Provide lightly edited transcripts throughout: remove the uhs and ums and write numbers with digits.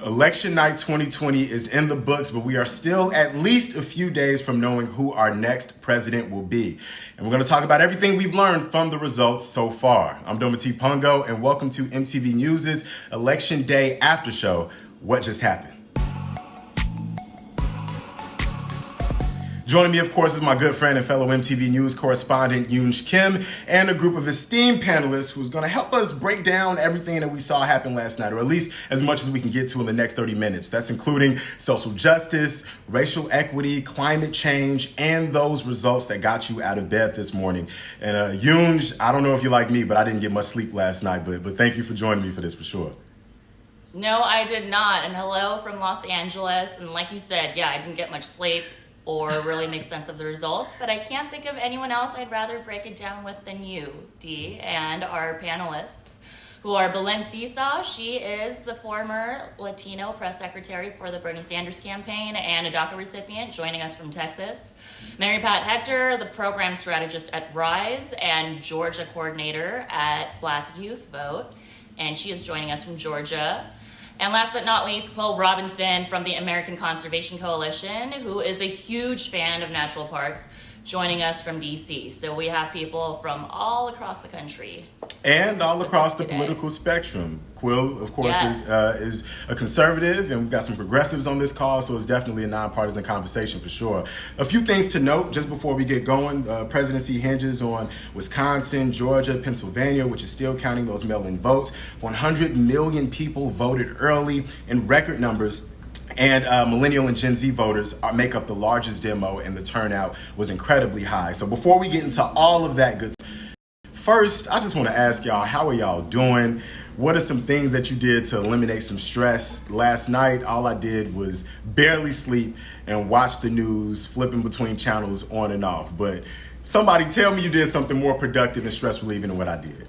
Election night 2020 is in the books, but we are still at least a few days from knowing who our next president will be. And we're going to talk about everything we've learned from the results so far. I'm Dometi Pongo, and welcome to MTV News' Election Day Aftershow. What just happened? Joining me, of course, is my good friend and fellow MTV News correspondent, Yoonj Kim, and a group of esteemed panelists who's going to help us break down everything that we saw happen last night, or at least as much as we can get to in the next 30 minutes. That's including social justice, racial equity, climate change, and those results that got you out of bed this morning. And Yoonj, I don't know if you're like me, but I didn't get much sleep last night, but thank you for joining me for this for sure. No, I did not. And hello from Los Angeles. And like you said, yeah, I didn't get much sleep or really make sense of the results, but I can't think of anyone else I'd rather break it down with than you, Dee, and our panelists, who are Belen Seesaw. She is the former Latino press secretary for the Bernie Sanders campaign and a DACA recipient, joining us from Texas. Mary Pat Hector, the program strategist at RISE and Georgia coordinator at Black Youth Vote, and she is joining us from Georgia. And last but not least, Quill Robinson from the American Conservation Coalition, who is a huge fan of natural parks, joining us from DC. So we have people from all across the country. And all across the political spectrum. Quill, of course, yes, is a conservative, and we've got some progressives on this call, so it's definitely a nonpartisan conversation for sure. A few things to note just before we get going. Presidency hinges on Wisconsin, Georgia, Pennsylvania, which is still counting those mail-in votes. 100 million people voted early in record numbers. And millennial and Gen Z voters make up the largest demo, and the turnout was incredibly high. So before we get into all of that good stuff, first, I just want to ask y'all, how are y'all doing? What are some things that you did to eliminate some stress? Last night, all I did was barely sleep and watch the news, flipping between channels on and off. But somebody tell me you did something more productive and stress relieving than what I did.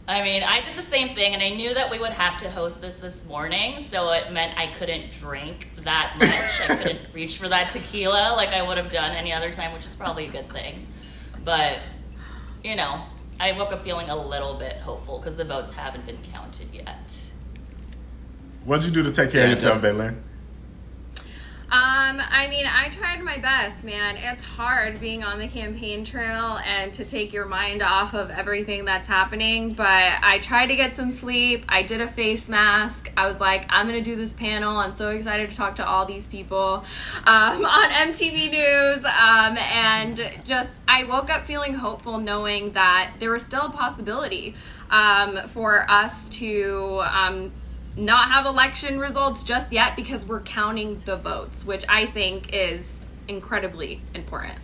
I mean, I did the same thing, and I knew that we would have to host this morning, so it meant I couldn't drink that much. I couldn't reach for that tequila like I would have done any other time, which is probably a good thing. But, you know, I woke up feeling a little bit hopeful because the votes haven't been counted yet. What did you do to take care of yourself, Belen? I mean, I tried my best, man. It's hard being on the campaign trail and to take your mind off of everything that's happening, but I tried to get some sleep. I did a face mask. I was like, I'm going to do this panel. I'm so excited to talk to all these people on MTV News. And just, I woke up feeling hopeful, knowing that there was still a possibility for us to not have election results just yet, because we're counting the votes, which I think is incredibly important.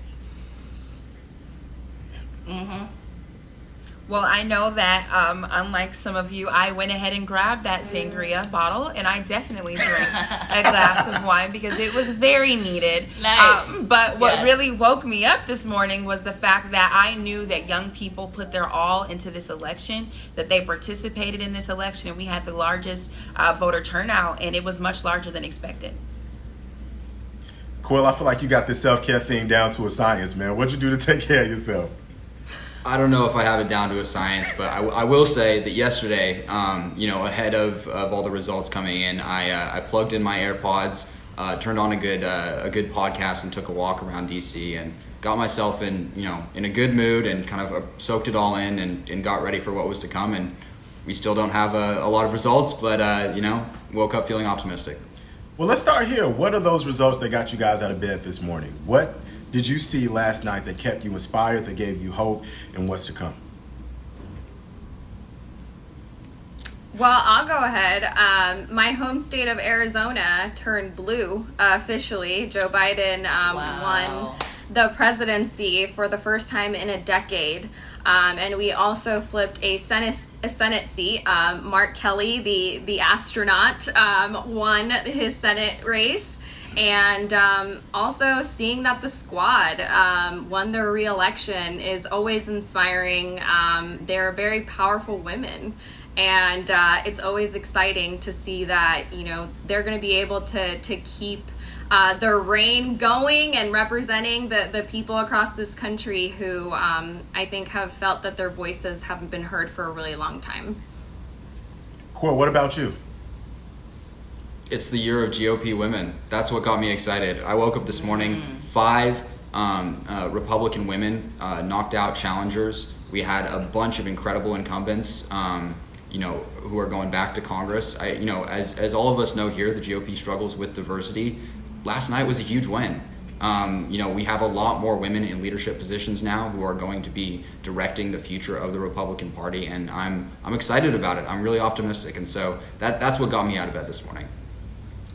Mm-hmm. Well, I know that unlike some of you, I went ahead and grabbed that sangria bottle, and I definitely drank a glass of wine because it was very needed. Nice. But what really woke me up this morning was the fact that I knew that young people put their all into this election, that they participated in this election, and we had the largest voter turnout, and it was much larger than expected. Quill, I feel like you got this self-care thing down to a science, man. What'd you do to take care of yourself? I don't know if I have it down to a science, but I will say that yesterday, ahead of all the results coming in, I plugged in my AirPods, turned on a good podcast, and took a walk around DC, and got myself in a good mood, and kind of soaked it all in, and got ready for what was to come. And we still don't have a lot of results, but woke up feeling optimistic. Well, let's start here. What are those results that got you guys out of bed this morning? What did you see last night that kept you inspired, that gave you hope, and what's to come? Well, I'll go ahead. My home state of Arizona turned blue officially. Joe Biden won the presidency for the first time in a decade. And we also flipped a Senate seat. Mark Kelly, the astronaut, won his Senate race. And also seeing that the squad won their re-election is always inspiring. They're very powerful women, and it's always exciting to see that they're going to be able to keep their reign going and representing the people across this country who I think have felt that their voices haven't been heard for a really long time. Quill, what about you? It's the year of GOP women. That's what got me excited. I woke up this morning, 5 Republican women knocked out challengers. We had a bunch of incredible incumbents, who are going back to Congress. As all of us know here, the GOP struggles with diversity. Last night was a huge win. We have a lot more women in leadership positions now who are going to be directing the future of the Republican Party, and I'm excited about it. I'm really optimistic, and so that's what got me out of bed this morning.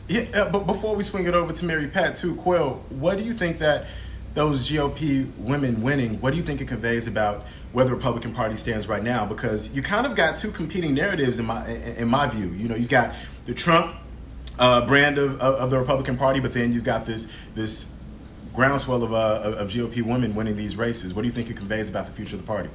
Yeah, but before we swing it over to Mary Pat too, Quill, what do you think that those GOP women winning, what do you think it conveys about where the Republican Party stands right now? Because you kind of got two competing narratives in my view. You got the Trump brand of the Republican Party, but then you've got this groundswell of GOP women winning these races. What do you think it conveys about the future of the party?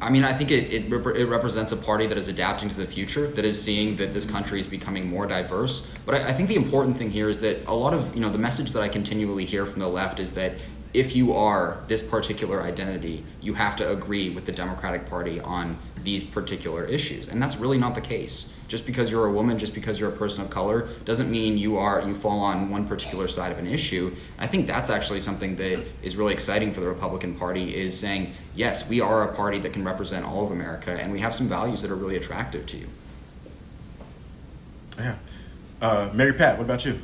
I mean, I think it represents a party that is adapting to the future, that is seeing that this country is becoming more diverse. But I think the important thing here is that a lot of, the message that I continually hear from the left is that if you are this particular identity, you have to agree with the Democratic Party on these particular issues. And that's really not the case. Just because you're a woman, just because you're a person of color, doesn't mean you fall on one particular side of an issue. I think that's actually something that is really exciting for the Republican Party, is saying, yes, we are a party that can represent all of America, and we have some values that are really attractive to you. Yeah. Mary Pat, what about you?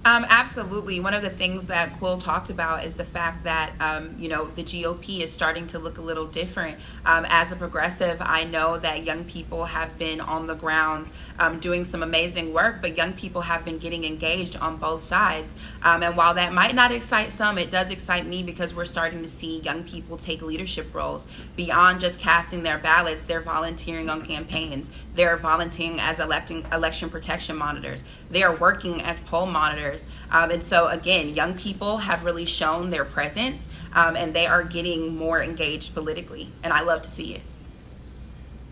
Absolutely. One of the things that Quill talked about is the fact that, the GOP is starting to look a little different. As a progressive, I know that young people have been on the grounds doing some amazing work, but young people have been getting engaged on both sides. And while that might not excite some, it does excite me, because we're starting to see young people take leadership roles. Beyond just casting their ballots, they're volunteering on campaigns. They're volunteering as election protection monitors. They are working as poll monitors. And so, again, young people have really shown their presence, and they are getting more engaged politically, and I love to see it.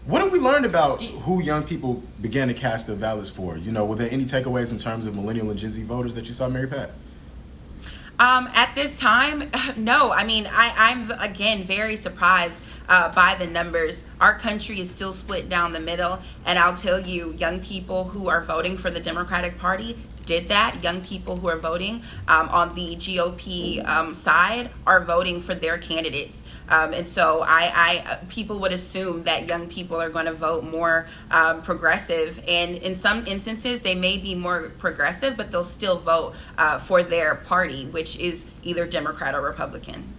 What have we learned about who young people began to cast their ballots for? Were there any takeaways in terms of millennial and Gen Z voters that you saw, Mary Pat? At this time, no. I mean, I'm, again, very surprised by the numbers. Our country is still split down the middle, and I'll tell you, young people who are voting for the Democratic Party did that. Young people who are voting on the GOP side are voting for their candidates. And so people would assume that young people are going to vote more progressive. And in some instances, they may be more progressive, but they'll still vote for their party, which is either Democrat or Republican.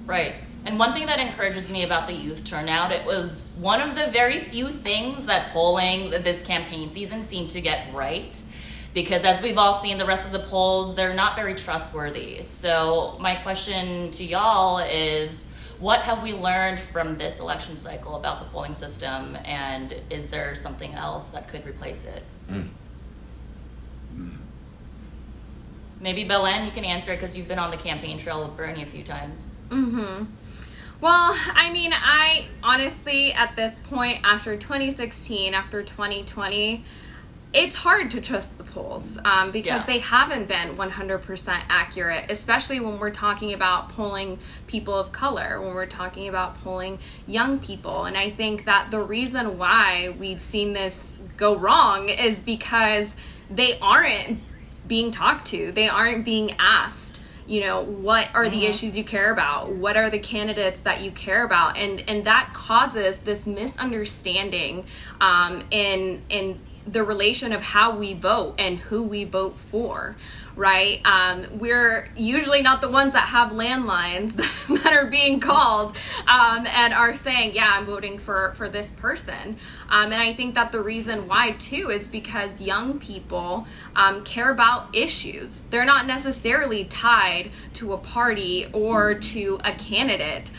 Right. And one thing that encourages me about the youth turnout, it was one of the very few things that polling this campaign season seemed to get right. Because as we've all seen, the rest of the polls, they're not very trustworthy. So my question to y'all is, what have we learned from this election cycle about the polling system? And is there something else that could replace it? Maybe Belen, you can answer it because you've been on the campaign trail with Bernie a few times. Well, I mean, I honestly, at this point, after 2016, after 2020, it's hard to trust the polls because they haven't been 100% accurate, especially when we're talking about polling people of color, when we're talking about polling young people. And I think that the reason why we've seen this go wrong is because they aren't being talked to. They aren't being asked, what are the issues you care about? What are the candidates that you care about? And that causes this misunderstanding in the relation of how we vote and who we vote for, right? We're usually not the ones that have landlines that are being called and are saying, yeah, I'm voting for this person. And I think that the reason why, too, is because young people care about issues. They're not necessarily tied to a party or to a candidate.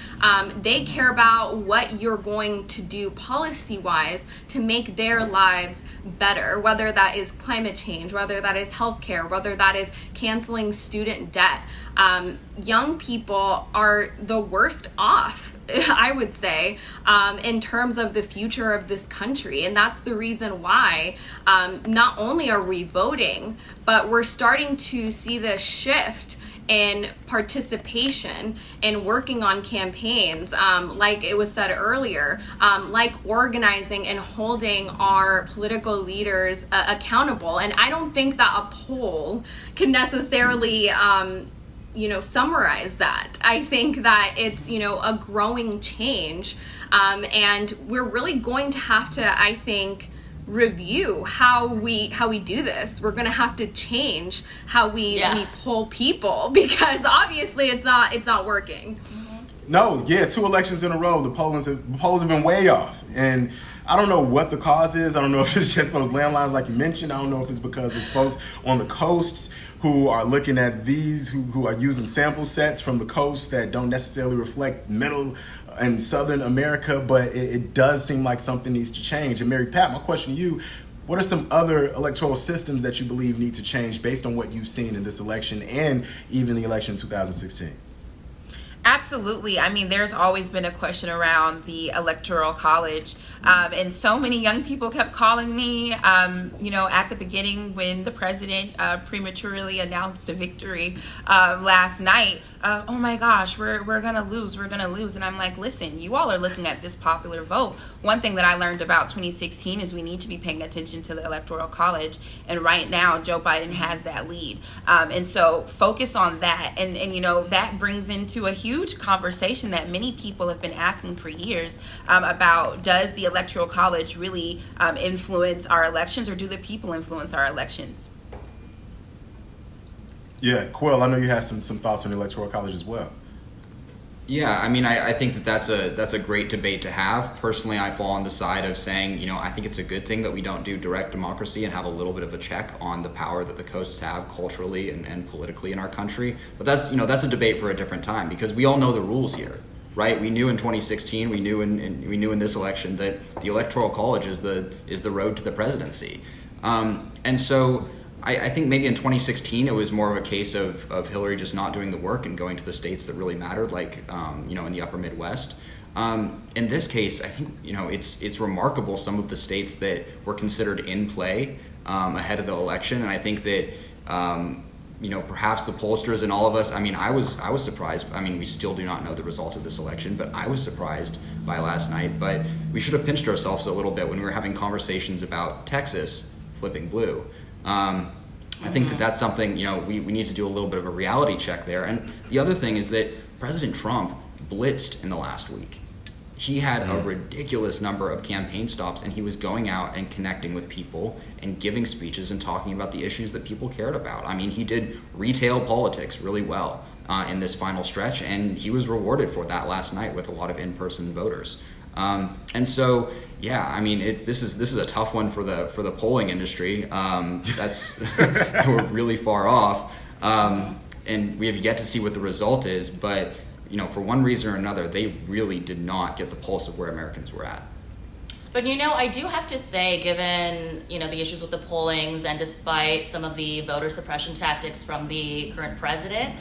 They care about what you're going to do policy-wise to make their lives better, whether that is climate change, whether that is healthcare, whether that is canceling student debt. Young people are the worst off, I would say, in terms of the future of this country. And that's the reason why not only are we voting, but we're starting to see this shift in participation in working on campaigns, like it was said earlier, like organizing and holding our political leaders accountable. And I don't think that a poll can necessarily summarize that. I think that it's, a growing change. And we're really going to have to, I think, review how we do this. We're going to have to change how we poll people, because obviously it's not working. No, 2 elections in a row, the polls have been way off. And I don't know what the cause is. I don't know if it's just those landlines like you mentioned. I don't know if it's because it's folks on the coasts who are looking at these, who are using sample sets from the coast that don't necessarily reflect middle and southern America, but it does seem like something needs to change. And Mary Pat, my question to you, what are some other electoral systems that you believe need to change based on what you've seen in this election and even the election in 2016? Absolutely. I mean, there's always been a question around the electoral college. And so many young people kept calling me, at the beginning when the president prematurely announced a victory last night. Oh my gosh, we're going to lose. And I'm like, listen, you all are looking at this popular vote. One thing that I learned about 2016 is we need to be paying attention to the electoral college. And right now, Joe Biden has that lead. And so focus on that. And that brings into a huge conversation that many people have been asking for years about, does the electoral college really influence our elections, or do the people influence our elections? Yeah, Quill, I know you had some thoughts on the electoral college as well. Yeah, I mean, I think that's a great debate to have. Personally, I fall on the side of saying, I think it's a good thing that we don't do direct democracy and have a little bit of a check on the power that the coasts have culturally and politically in our country. But that's a debate for a different time, because we all know the rules here, right? We knew in 2016, we knew in this election that the electoral college is the road to the presidency, and so. I think maybe in 2016 it was more of a case of Hillary just not doing the work and going to the states that really mattered, like in the upper Midwest. In this case, I think it's remarkable some of the states that were considered in play ahead of the election, and I think that perhaps the pollsters and all of us. I mean, I was surprised. I mean, we still do not know the result of this election, but I was surprised by last night. But we should have pinched ourselves a little bit when we were having conversations about Texas flipping blue. I think that's something, we need to do a little bit of a reality check there. And the other thing is that President Trump blitzed in the last week. He had a ridiculous number of campaign stops, and he was going out and connecting with people and giving speeches and talking about the issues that people cared about. I mean, he did retail politics really well in this final stretch, and he was rewarded for that last night with a lot of in-person voters. And so, yeah, I mean, this is a tough one for the polling industry. That's we're really far off, and we have yet to see what the result is. But for one reason or another, they really did not get the pulse of where Americans were at. But I do have to say, given the issues with the pollings, and despite some of the voter suppression tactics from the current president,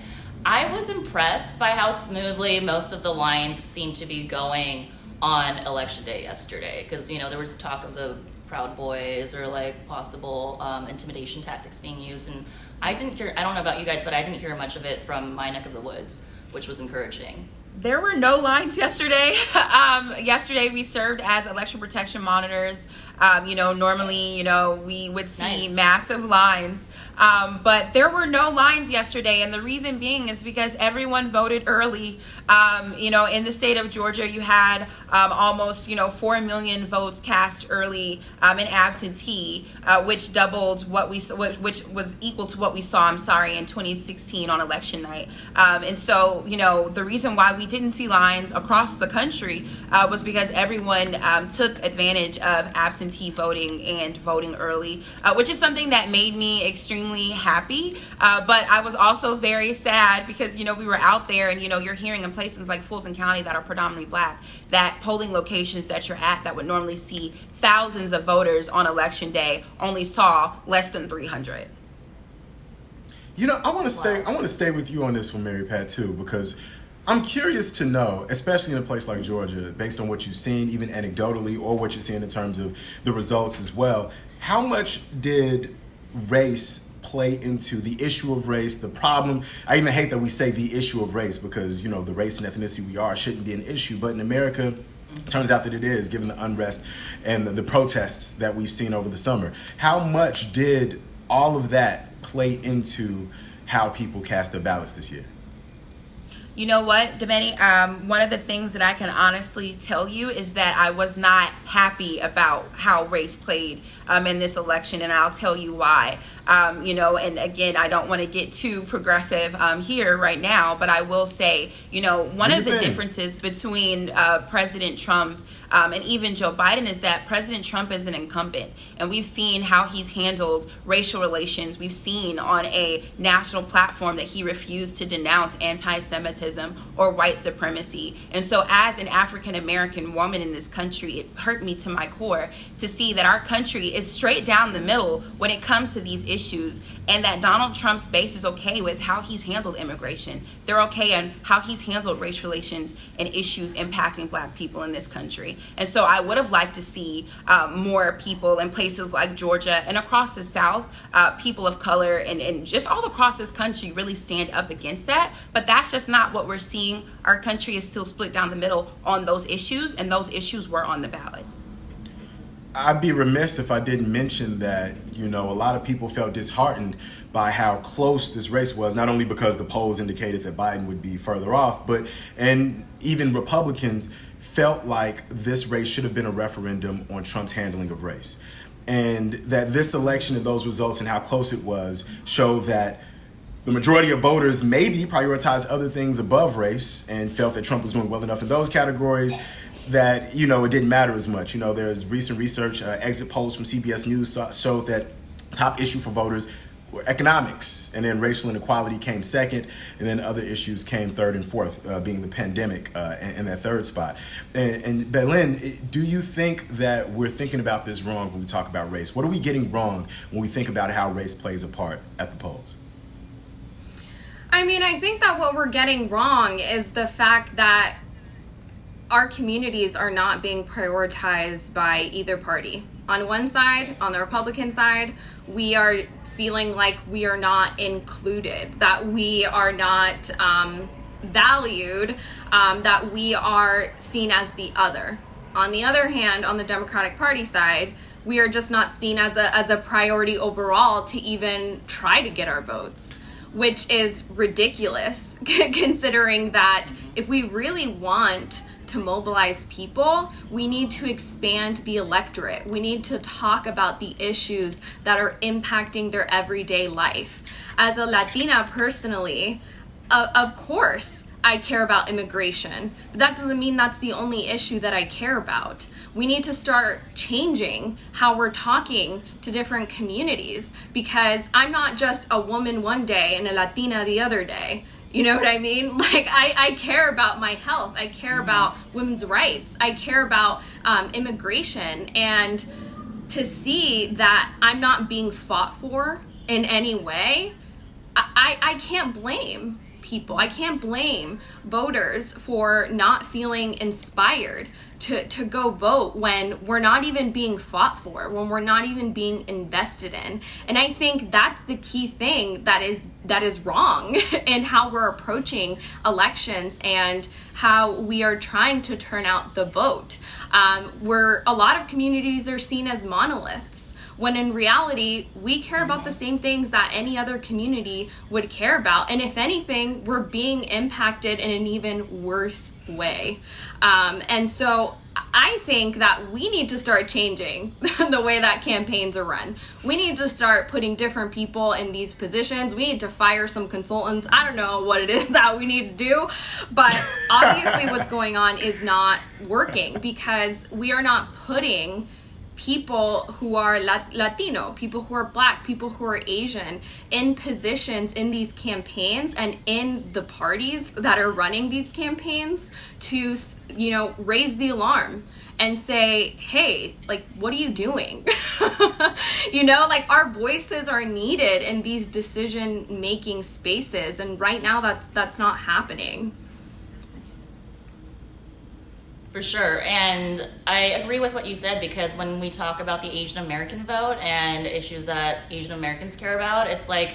I was impressed by how smoothly most of the lines seemed to be going on election day yesterday, because there was talk of the Proud Boys or like possible intimidation tactics being used, and I don't know about you guys, but I didn't hear much of it from my neck of the woods, which was encouraging. There were no lines yesterday. Yesterday we served as election protection monitors. Normally, we would see massive lines. But there were no lines yesterday, and the reason being is because everyone voted early. In the state of Georgia, you had almost 4 million votes cast early in absentee, which doubled which was equal to what we saw, in 2016 on election night. And so, the reason why we didn't see lines across the country was because everyone took advantage of absentee voting and voting early, which is something that made me extremely happy. But I was also very sad because, we were out there and, you're hearing in places like Fulton County that are predominantly black, that polling locations that you're at that would normally see thousands of voters on election day only saw less than 300. I want to stay with you on this one, Mary Pat, too, because I'm curious to know, especially in a place like Georgia, based on what you've seen, even anecdotally, or what you're seeing in terms of the results as well, how much did race play into the issue of race, the problem? I even hate that we say the issue of race because, you know, the race and ethnicity we are shouldn't be an issue, but in America, it turns out that it is, given the unrest and the protests that we've seen over the summer. How much did all of that play into how people cast their ballots this year? You know what, Dometi? One of the things that I can honestly tell you is that I was not happy about how race played in this election, and I'll tell you why. You know, and again, I don't want to get too progressive here right now, but I will say, you know, one of the differences between President Trump and even Joe Biden is that President Trump is an incumbent, and we've seen how he's handled racial relations. We've seen on a national platform that he refused to denounce anti-Semitism or white supremacy. And so as an African American woman in this country, it hurt me to my core to see that our country is straight down the middle when it comes to these issues, and that Donald Trump's base is okay with how he's handled immigration. They're okay on how he's handled race relations and issues impacting Black people in this country. And so I would have liked to see more people in places like Georgia and across the South, people of color and just all across this country really stand up against that. But that's just not what we're seeing. Our country is still split down the middle on those issues, and those issues were on the ballot. I'd be remiss if I didn't mention that, you know, a lot of people felt disheartened by how close this race was, not only because the polls indicated that Biden would be further off, and even Republicans felt like this race should have been a referendum on Trump's handling of race. And that this election and those results and how close it was show that the majority of voters maybe prioritized other things above race and felt that Trump was doing well enough in those categories that, you know, it didn't matter as much. You know, there's recent research, exit polls from CBS News showed that top issue for voters were economics, and then racial inequality came second, and then other issues came third and fourth, being the pandemic in that third spot. And Belen, do you think that we're thinking about this wrong when we talk about race? What are we getting wrong when we think about how race plays a part at the polls? I mean, I think that what we're getting wrong is the fact that our communities are not being prioritized by either party. On one side, on the Republican side, we are feeling like we are not included, that we are not valued, that we are seen as the other. On the other hand, on the Democratic Party side, we are just not seen as a priority overall to even try to get our votes, which is ridiculous considering that if we really want to mobilize people, we need to expand the electorate. We need to talk about the issues that are impacting their everyday life. As a Latina personally, of course, I care about immigration, but that doesn't mean that's the only issue that I care about. We need to start changing how we're talking to different communities, because I'm not just a woman one day and a Latina the other day. You know what I mean? Like, I care about my health. I care about women's rights. I care about immigration. And to see that I'm not being fought for in any way, I can't blame people. I can't blame voters for not feeling inspired to go vote when we're not even being fought for, when we're not even being invested in. And I think that's the key thing that is wrong in how we're approaching elections and how we are trying to turn out the vote. Where a lot of communities are seen as monoliths, when in reality, we care about the same things that any other community would care about. And if anything, we're being impacted in an even worse way. And so I think that we need to start changing the way that campaigns are run. We need to start putting different people in these positions. We need to fire some consultants. I don't know what it is that we need to do, but obviously what's going on is not working, because we are not putting people who are Latino, people who are Black, people who are Asian in positions in these campaigns and in the parties that are running these campaigns to, you know, raise the alarm and say, hey, like, what are you doing? You know, like, our voices are needed in these decision-making spaces, and right now that's not happening. For sure. And I agree with what you said, because when we talk about the Asian American vote and issues that Asian Americans care about, it's like,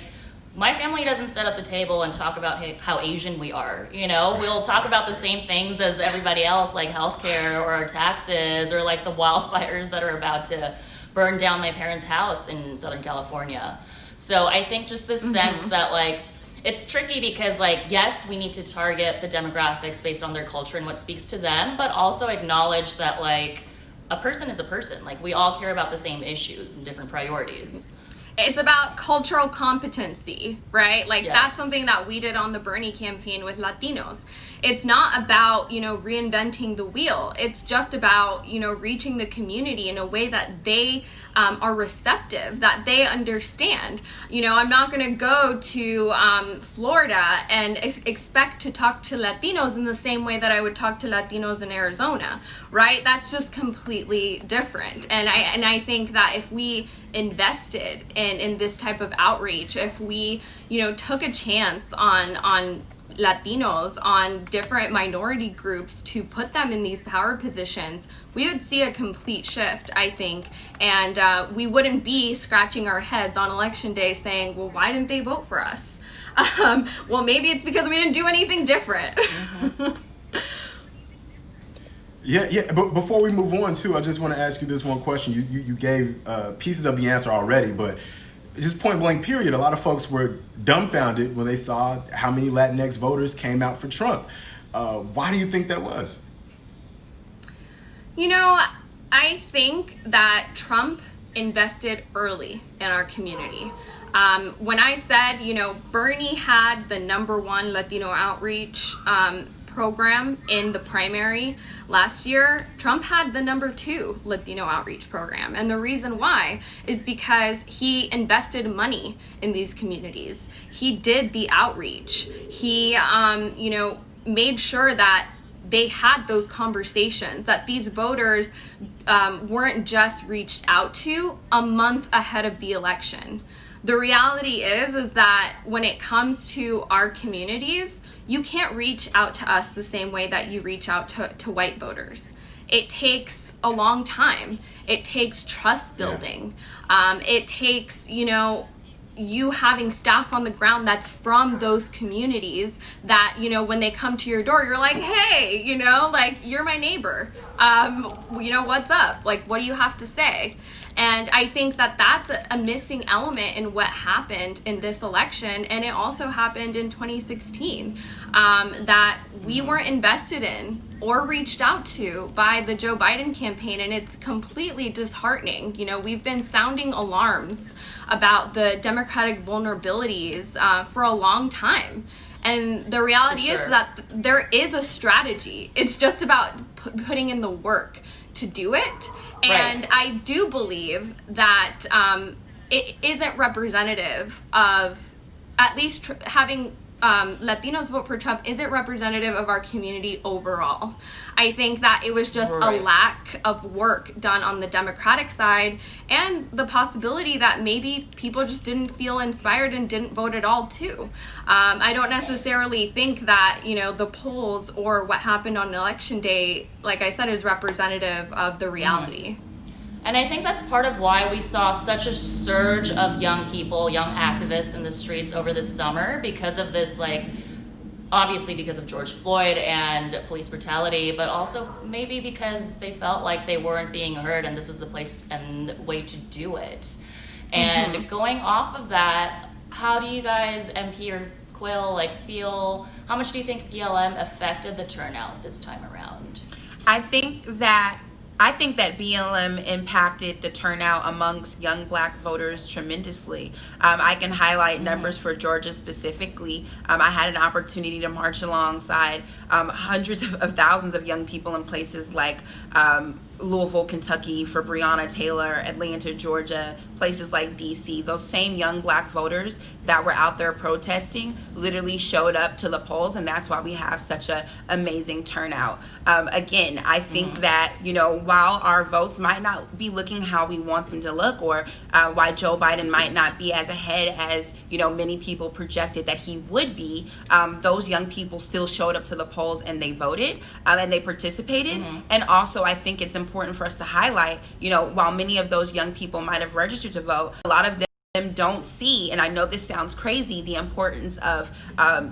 my family doesn't sit at the table and talk about how Asian we are. You know, we'll talk about the same things as everybody else, like healthcare or our taxes or like the wildfires that are about to burn down my parents' house in Southern California. So I think just this sense that like, it's tricky because like, yes, we need to target the demographics based on their culture and what speaks to them, but also acknowledge that like a person is a person. Like we all care about the same issues and different priorities. It's about cultural competency, right? Like Yes. that's something that we did on the Bernie campaign with Latinos. It's not about, reinventing the wheel. It's just about, reaching the community in a way that they are receptive, that they understand. I'm not going to go to Florida and expect to talk to Latinos in the same way that I would talk to Latinos in Arizona, right? That's just completely different. And I think that if we invested in this type of outreach, if we, took a chance on Latinos, on different minority groups, to put them in these power positions, we would see a complete shift, I think. And we wouldn't be scratching our heads on election day saying, well, why didn't they vote for us? Well, maybe it's because we didn't do anything different. Yeah. But before we move on, too, I just want to ask you this one question. You gave pieces of the answer already, but just point blank period, a lot of folks were dumbfounded when they saw how many Latinx voters came out for Trump. Why do you think that was? I think that Trump invested early in our community. When I said, Bernie had the #1 Latino outreach program in the primary last year, Trump had the #2 Latino outreach program. And the reason why is because he invested money in these communities. He did the outreach. He, made sure that they had those conversations, that these voters weren't just reached out to a month ahead of the election. The reality is that when it comes to our communities, you can't reach out to us the same way that you reach out to white voters. It takes a long time. It takes trust building. It takes, you having staff on the ground that's from those communities that, when they come to your door, you're like, hey, you're my neighbor. What's up? Like, what do you have to say? And I think that that's a missing element in what happened in this election. And it also happened in 2016, that we weren't invested in or reached out to by the Joe Biden campaign. And it's completely disheartening. We've been sounding alarms about the Democratic vulnerabilities for a long time. And the reality is that there is a strategy. It's just about putting in the work to do it. And I do believe that it isn't representative of, at least having Latinos vote for Trump isn't representative of our community overall. I think that it was just a lack of work done on the Democratic side, and the possibility that maybe people just didn't feel inspired and didn't vote at all too. I don't necessarily think that, the polls or what happened on election day, like I said, is representative of the reality. And I think that's part of why we saw such a surge of young people, young activists in the streets over this summer, because of this, obviously because of George Floyd and police brutality, but also maybe because they felt like they weren't being heard and this was the place and way to do it. And going off of that, how do you guys, MP or Quill, feel, how much do you think BLM affected the turnout this time around? I think that BLM impacted the turnout amongst young black voters tremendously. I can highlight numbers for Georgia specifically. I had an opportunity to march alongside hundreds of thousands of young people in places like Louisville, Kentucky for Breonna Taylor, Atlanta, Georgia, places like DC, those same young black voters that were out there protesting literally showed up to the polls, and that's why we have such a amazing turnout. Again, I think that, you know, while our votes might not be looking how we want them to look, or why Joe Biden might not be as ahead as, you know, many people projected that he would be, those young people still showed up to the polls and they voted, and they participated. And also, I think it's important for us to highlight, you know, while many of those young people might have registered to vote, a lot of them don't see, and I know this sounds crazy, the importance of,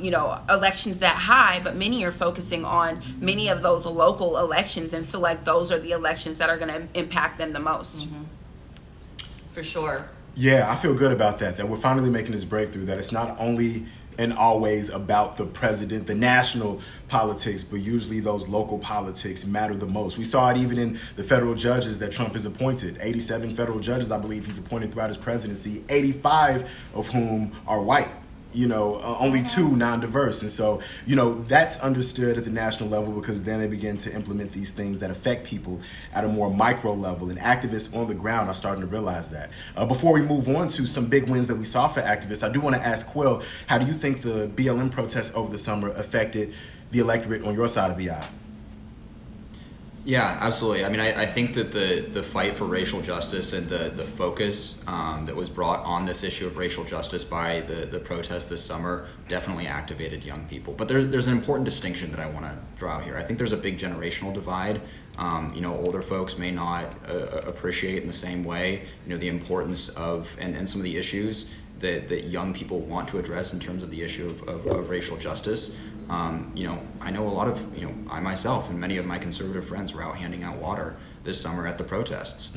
you know, elections that high, but many are focusing on many of those local elections and feel like those are the elections that are going to impact them the most. For sure. Yeah, I feel good about that we're finally making this breakthrough, that it's not only and always about the president, the national politics, but usually those local politics matter the most. We saw it even in the federal judges that Trump has appointed. 87 federal judges, I believe, he's appointed throughout his presidency, 85 of whom are white. You know, only 2 non-diverse. And so, you know, that's understood at the national level, because then they begin to implement these things that affect people at a more micro level. And activists on the ground are starting to realize that. Before we move on to some big wins that we saw for activists, I do want to ask Quill, how do you think the BLM protests over the summer affected the electorate on your side of the aisle? Yeah, absolutely. I mean, I think that the fight for racial justice and the focus that was brought on this issue of racial justice by the protests this summer definitely activated young people. But there's an important distinction that I want to draw out here. I think there's a big generational divide. You know, older folks may not appreciate in the same way, you know, the importance of and some of the issues that young people want to address in terms of the issue of racial justice. You know, I know a lot of, you know, I myself and many of my conservative friends were out handing out water this summer at the protests.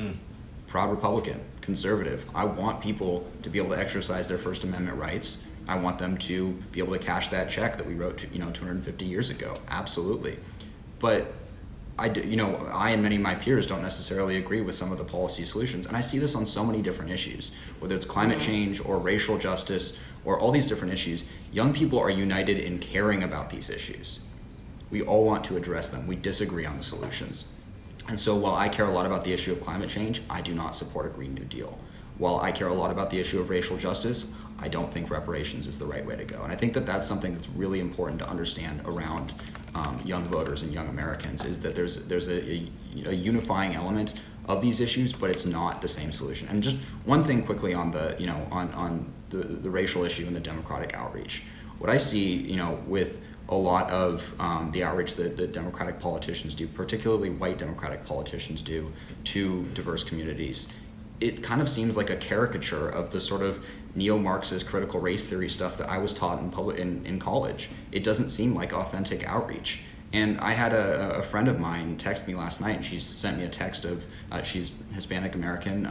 Proud Republican, conservative. I want people to be able to exercise their First Amendment rights. I want them to be able to cash that check that we wrote, you know, 250 years ago. Absolutely. But I and many of my peers don't necessarily agree with some of the policy solutions. And I see this on so many different issues, whether it's climate change or racial justice or all these different issues. Young people are united in caring about these issues. We all want to address them. We disagree on the solutions. And so while I care a lot about the issue of climate change, I do not support a Green New Deal. While I care a lot about the issue of racial justice, I don't think reparations is the right way to go. And I think that that's something that's really important to understand around young voters and young Americans, is that there's a unifying element of these issues, but it's not the same solution. And just one thing quickly on the, you know, on the racial issue and the Democratic outreach. What I see, you know, with a lot of the outreach that Democratic politicians do, particularly white Democratic politicians do to diverse communities, it kind of seems like a caricature of the sort of neo-Marxist critical race theory stuff that I was taught in college. It doesn't seem like authentic outreach. And I had a friend of mine text me last night, and she sent me a text of, she's Hispanic American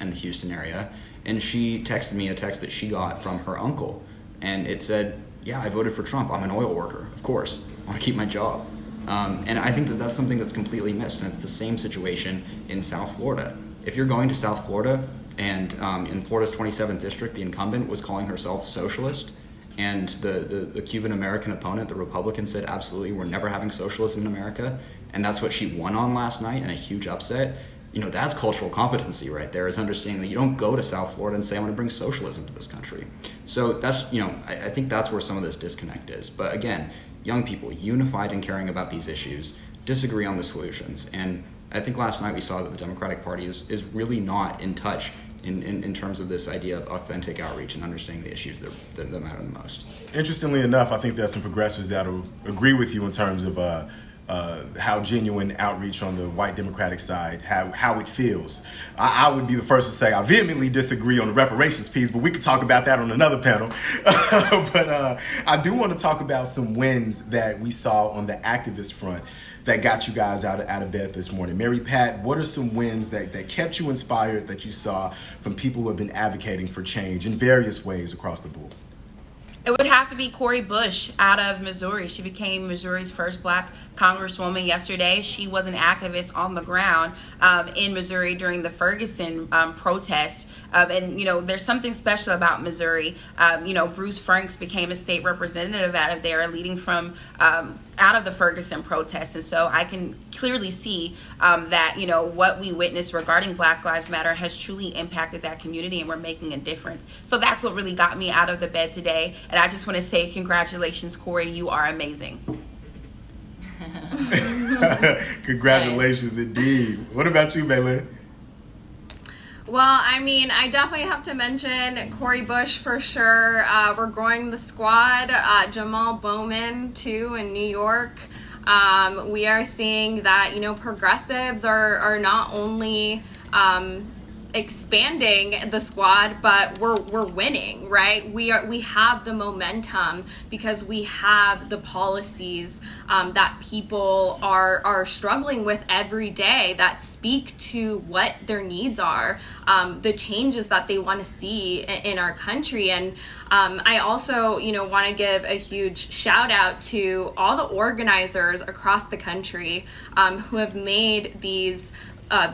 in the Houston area, and she texted me a text that she got from her uncle. And it said, yeah, I voted for Trump. I'm an oil worker, of course. I want to keep my job. And I think that that's something that's completely missed, and it's the same situation in South Florida. If you're going to South Florida, and in Florida's 27th district, the incumbent was calling herself socialist, and the Cuban American opponent, the Republican, said absolutely, we're never having socialism in America, and that's what she won on last night in a huge upset. You know, that's cultural competency right there, is understanding that you don't go to South Florida and say, I want to bring socialism to this country. So that's, you know, I think that's where some of this disconnect is. But again, young people, unified in caring about these issues, disagree on the solutions. And I think last night we saw that the Democratic Party is really not in touch in terms of this idea of authentic outreach and understanding the issues that matter the most. Interestingly enough, I think there are some progressives that will agree with you in terms of how genuine outreach on the white Democratic side, how it feels. I would be the first to say I vehemently disagree on the reparations piece, but we could talk about that on another panel. But I do want to talk about some wins that we saw on the activist front that got you guys out of bed this morning. Mary Pat, what are some wins that kept you inspired, that you saw from people who have been advocating for change in various ways across the board? It would have to be Cori Bush out of Missouri. She became Missouri's first black congresswoman yesterday. She was an activist on the ground in Missouri during the Ferguson protest. And, you know, there's something special about Missouri. You know, Bruce Franks became a state representative out of there, leading from out of the Ferguson protests. And so I can clearly see that, you know, what we witnessed regarding Black Lives Matter has truly impacted that community, and we're making a difference. So that's what really got me out of the bed today. And I just want to say congratulations, Corey. You are amazing. Congratulations, nice. Indeed. What about you, Baylin? Well, I mean, I definitely have to mention Cori Bush for sure. We're growing the squad. Jamal Bowman, too, in New York. We are seeing that, you know, progressives are not only expanding the squad, but we're winning, right? We have the momentum because we have the policies that people are struggling with every day that speak to what their needs are, the changes that they want to see in our country. And I also, you know, want to give a huge shout out to all the organizers across the country who have made these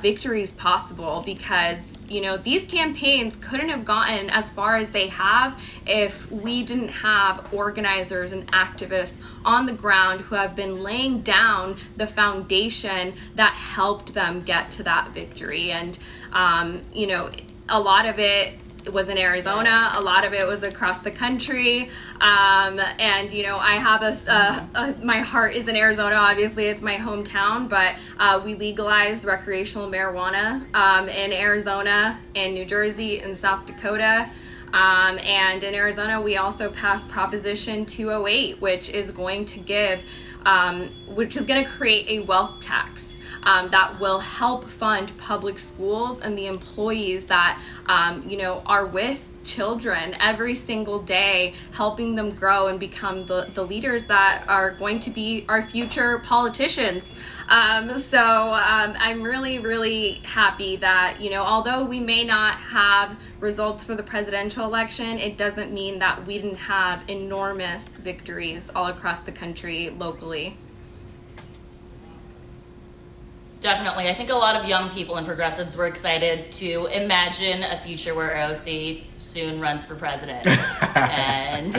victories possible, because, you know, these campaigns couldn't have gotten as far as they have if we didn't have organizers and activists on the ground who have been laying down the foundation that helped them get to that victory. And you know, a lot of it was in Arizona, yes. A lot of it was across the country, and you know, I have my heart is in Arizona. Obviously, it's my hometown, but we legalized recreational marijuana in Arizona, in New Jersey, and South Dakota. And in Arizona, we also passed Proposition 208, which is going to create a wealth tax. That will help fund public schools and the employees that, you know, are with children every single day, helping them grow and become the leaders that are going to be our future politicians. So I'm really, really happy that, you know, although we may not have results for the presidential election, it doesn't mean that we didn't have enormous victories all across the country locally. Definitely. I think a lot of young people and progressives were excited to imagine a future where AOC soon runs for president and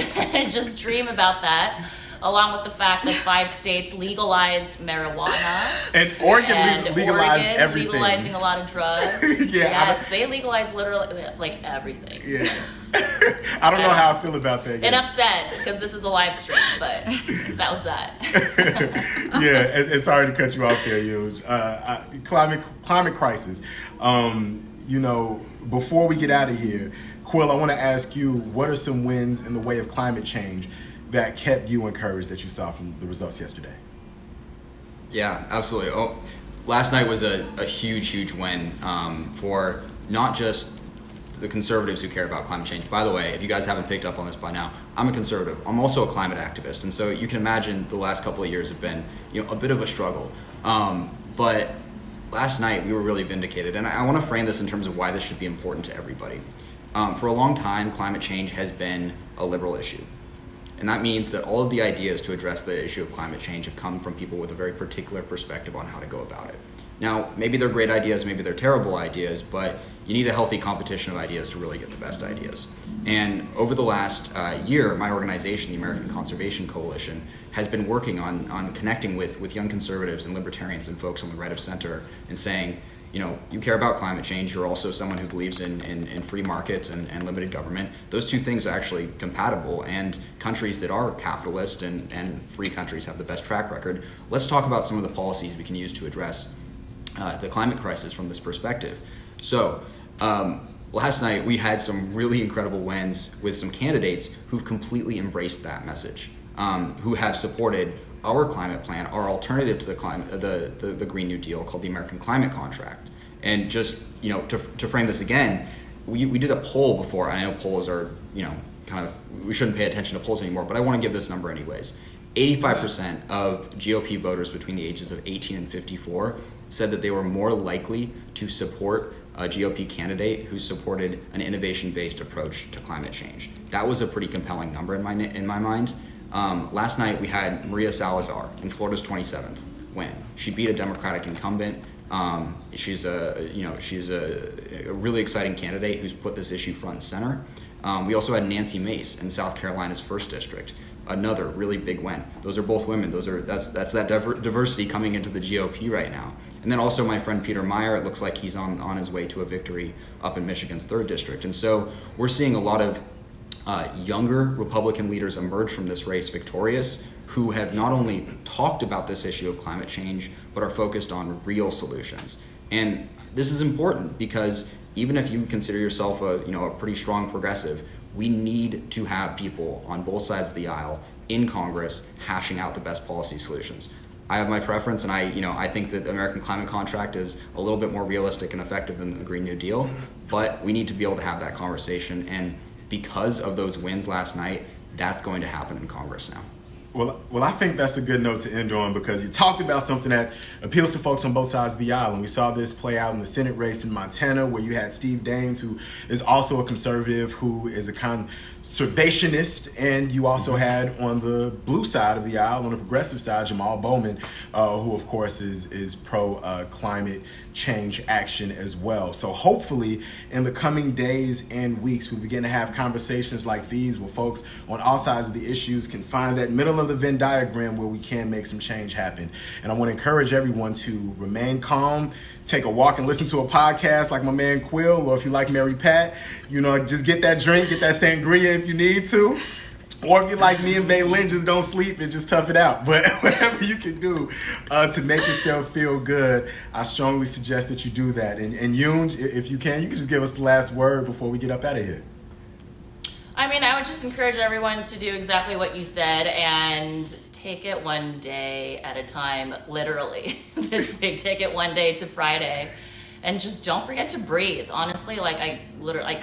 just dream about that, along with the fact that 5 states legalized marijuana. And Oregon legalized Oregon everything. Legalizing a lot of drugs. Yeah, yes, they legalized literally like everything. Yeah. I don't know how I feel about that yet. And upset because this is a live stream, but that was that. Yeah, and sorry to cut you off there, Yoonj. Climate crisis. You know, before we get out of here, Quill, I want to ask you, what are some wins in the way of climate change that kept you encouraged that you saw from the results yesterday? Yeah, absolutely. Oh, last night was a huge win for not just the conservatives who care about climate change. By the way, if you guys haven't picked up on this by now, I'm a conservative. I'm also a climate activist, and so you can imagine the last couple of years have been, you know, a bit of a struggle. But last night we were really vindicated, and I want to frame this in terms of why this should be important to everybody. For a long time, climate change has been a liberal issue. And that means that all of the ideas to address the issue of climate change have come from people with a very particular perspective on how to go about it. Now, maybe they're great ideas, maybe they're terrible ideas, but you need a healthy competition of ideas to really get the best ideas. And over the last year, my organization, the American Conservation Coalition, has been working on connecting with young conservatives and libertarians and folks on the right of center and saying, you know, you care about climate change, you're also someone who believes in free markets and limited government. Those two things are actually compatible, and countries that are capitalist and free countries have the best track record. Let's talk about some of the policies we can use to address the climate crisis from this perspective. So, last night we had some really incredible wins with some candidates who've completely embraced that message, who have supported our climate plan, our alternative to the Green New Deal called the American Climate Contract. And just, you know, to frame this again, we did a poll before. I know polls are, you know, kind of, we shouldn't pay attention to polls anymore, but I want to give this number anyways. 85% of GOP voters between the ages of 18 and 54 said that they were more likely to support a GOP candidate who supported an innovation-based approach to climate change. That was a pretty compelling number in my mind. Last night we had Maria Salazar in Florida's 27th win. She beat a Democratic incumbent. She's a really exciting candidate who's put this issue front and center. We also had Nancy Mace in South Carolina's 1st district. another really big win. Those are both women. That's that diversity coming into the GOP right now. And then also my friend Peter Meyer, it looks like he's on his way to a victory up in Michigan's 3rd district. And so we're seeing a lot of younger Republican leaders emerge from this race victorious, who have not only talked about this issue of climate change, but are focused on real solutions. And this is important because even if you consider yourself a pretty strong progressive, we need to have people on both sides of the aisle in Congress hashing out the best policy solutions. I have my preference, and I think that the American Climate Contract is a little bit more realistic and effective than the Green New Deal, but we need to be able to have that conversation, and because of those wins last night, that's going to happen in Congress now. Well, I think that's a good note to end on, because you talked about something that appeals to folks on both sides of the aisle. And we saw this play out in the Senate race in Montana, where you had Steve Daines, who is also a conservative, who is a conservationist. And you also had on the blue side of the aisle, on the progressive side, Jamal Bowman, who, of course, is pro-climate change action as well. So hopefully in the coming days and weeks, we begin to have conversations like these where folks on all sides of the issues can find that middle of the Venn diagram where we can make some change happen. And I want to encourage everyone to remain calm, take a walk and listen to a podcast like my man Quill, or if you like Mary Pat, just get that drink, get that sangria if you need to. Or if you're like me and Baylin, just don't sleep and just tough it out. But whatever you can do to make yourself feel good, I strongly suggest that you do that. And Yoonj, if you can just give us the last word before we get up out of here. I mean, I would just encourage everyone to do exactly what you said and take it one day at a time, literally. This big take it one day to Friday. And just don't forget to breathe. Honestly, I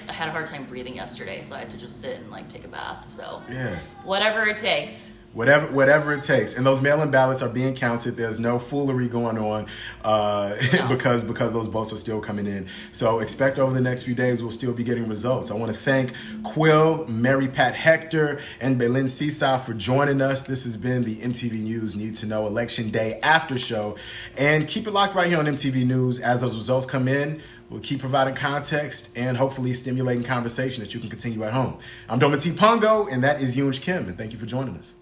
had a hard time breathing yesterday, so I had to just sit and take a bath. So yeah, whatever it takes. Whatever it takes. And those mail-in ballots are being counted. There's no foolery going on no. because those votes are still coming in. So expect over the next few days we'll still be getting results. I want to thank Quill, Mary Pat Hector, and Baylin Seaside for joining us. This has been the MTV News Need to Know Election Day After Show. And keep it locked right here on MTV News. As those results come in, we'll keep providing context and hopefully stimulating conversation that you can continue at home. I'm Dometi Pongo, and that is Yoonj Kim, and thank you for joining us.